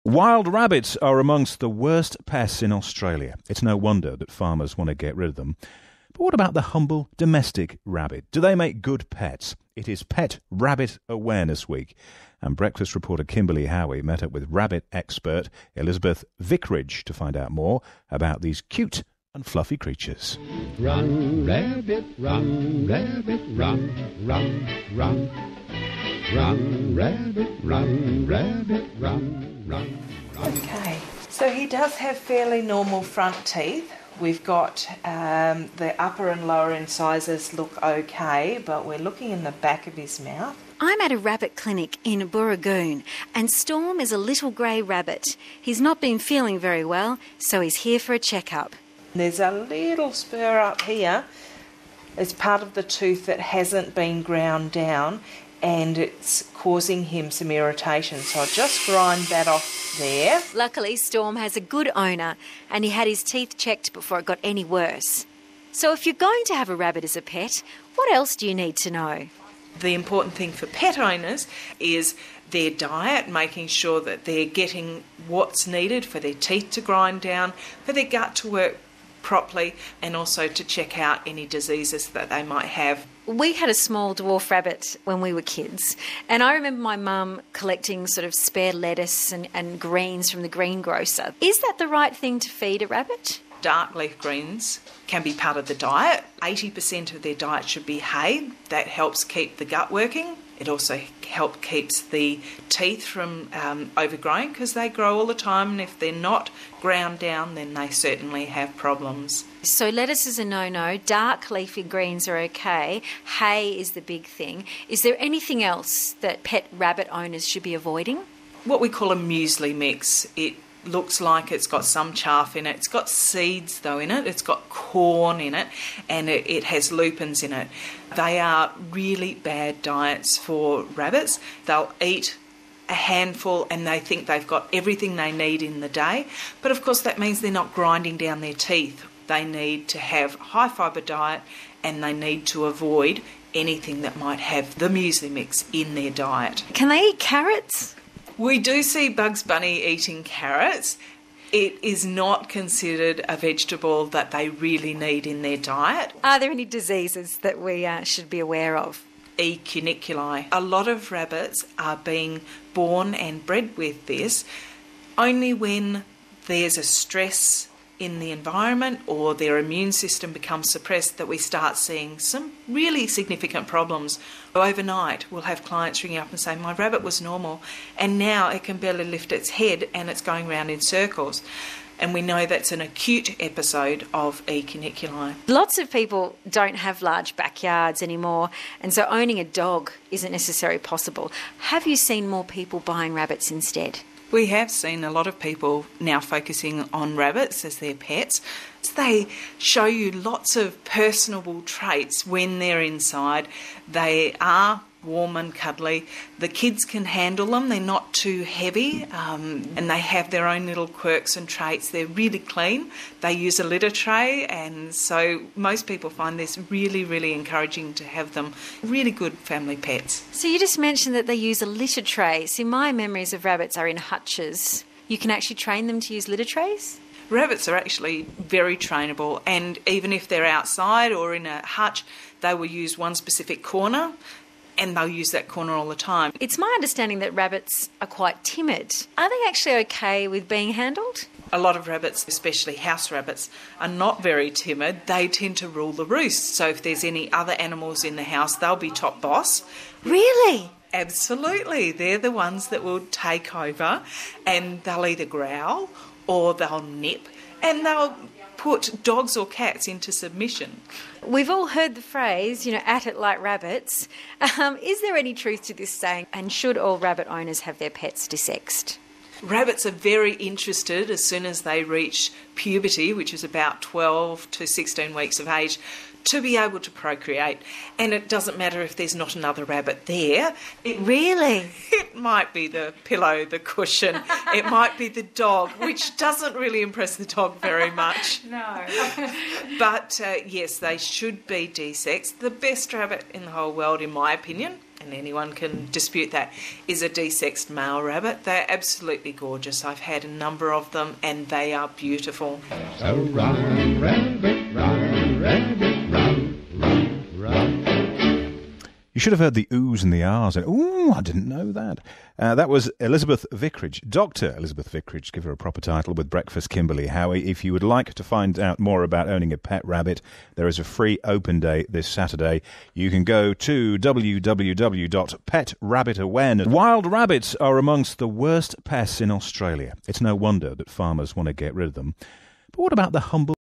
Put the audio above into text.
Wild rabbits are amongst the worst pests in Australia. It's no wonder that farmers want to get rid of them. But what about the humble domestic rabbit? Do they make good pets? It is Pet Rabbit Awareness Week, and breakfast reporter Kimberly Howie met up with rabbit expert Elizabeth Vickridge to find out more about these cute and fluffy creatures. Run, rabbit, run, rabbit, run, run, run. Run, rabbit, run, rabbit, run, run, run. Okay, so he does have fairly normal front teeth. We've got the upper and lower incisors look okay, but we're looking in the back of his mouth. I'm at a rabbit clinic in Burragoon, and Storm is a little grey rabbit. He's not been feeling very well, so he's here for a checkup. There's a little spur up here. It's part of the tooth that hasn't been ground down, and it's causing him some irritation. So I'll just grind that off there. Luckily, Storm has a good owner, and he had his teeth checked before it got any worse. So if you're going to have a rabbit as a pet, what else do you need to know? The important thing for pet owners is their diet, making sure that they're getting what's needed for their teeth to grind down, for their gut to work properly, and also to check out any diseases that they might have. We had a small dwarf rabbit when we were kids, and I remember my mum collecting sort of spare lettuce and greens from the greengrocer. Is that the right thing to feed a rabbit? Dark leaf greens can be part of the diet. 80% of their diet should be hay. That helps keep the gut working. It also keeps the teeth from overgrowing, because they grow all the time, and if they're not ground down, then they certainly have problems. So lettuce is a no-no, dark leafy greens are okay, hay is the big thing. Is there anything else that pet rabbit owners should be avoiding? What we call a muesli mix. It looks like it's got some chaff in it. It's got seeds, though, in it. It's got corn in it, and it has lupins in it. They are really bad diets for rabbits. They'll eat a handful and they think they've got everything they need in the day. But, of course, that means they're not grinding down their teeth. They need to have high-fibre diet, and they need to avoid anything that might have the muesli mix in their diet. Can they eat carrots? We do see Bugs Bunny eating carrots. It is not considered a vegetable that they really need in their diet. Are there any diseases that we should be aware of? E. cuniculi. A lot of rabbits are being born and bred with this. Only when there's a stress in the environment or their immune system becomes suppressed that we start seeing some really significant problems. Overnight, we'll have clients ringing up and say, my rabbit was normal and now it can barely lift its head and it's going round in circles. And we know that's an acute episode of E. cuniculi. Lots of people don't have large backyards anymore, and so owning a dog isn't necessarily possible. Have you seen more people buying rabbits instead? We have seen a lot of people now focusing on rabbits as their pets. They show you lots of personable traits when they're inside. They are warm and cuddly. The kids can handle them. They're not too heavy, and they have their own little quirks and traits. They're really clean. They use a litter tray, and so most people find this really, really encouraging to have them. Really good family pets. So you just mentioned that they use a litter tray. See, my memories of rabbits are in hutches. You can actually train them to use litter trays? Rabbits are actually very trainable, and even if they're outside or in a hutch, they will use one specific corner, and they'll use that corner all the time. It's my understanding that rabbits are quite timid. Are they actually okay with being handled? A lot of rabbits, especially house rabbits, are not very timid. They tend to rule the roost. So if there's any other animals in the house, they'll be top boss. Really? Absolutely. They're the ones that will take over, and they'll either growl or they'll nip, and they'll put dogs or cats into submission. We've all heard the phrase, at it like rabbits. Is there any truth to this saying, and should all rabbit owners have their pets desexed? Rabbits are very interested as soon as they reach puberty, which is about 12 to 16 weeks of age, to be able to procreate. And it doesn't matter if there's not another rabbit there. Really? It might be the pillow, the cushion. It might be the dog, which doesn't really impress the dog very much. No. But yes, they should be desexed. The best rabbit in the whole world, in my opinion, and anyone can dispute that, is a desexed male rabbit. They're absolutely gorgeous. I've had a number of them and they are beautiful. So run, rabbit, run, rabbit, run, run, run. You should have heard the oohs and the ahs. Ooh, I didn't know that. That was Elizabeth Vickridge, Dr. Elizabeth Vickridge, give her a proper title, with Breakfast Kimberly. Howie, if you would like to find out more about owning a pet rabbit, there is a free open day this Saturday. You can go to www.petrabbitawareness. Wild rabbits are amongst the worst pests in Australia. It's no wonder that farmers want to get rid of them. But what about the humble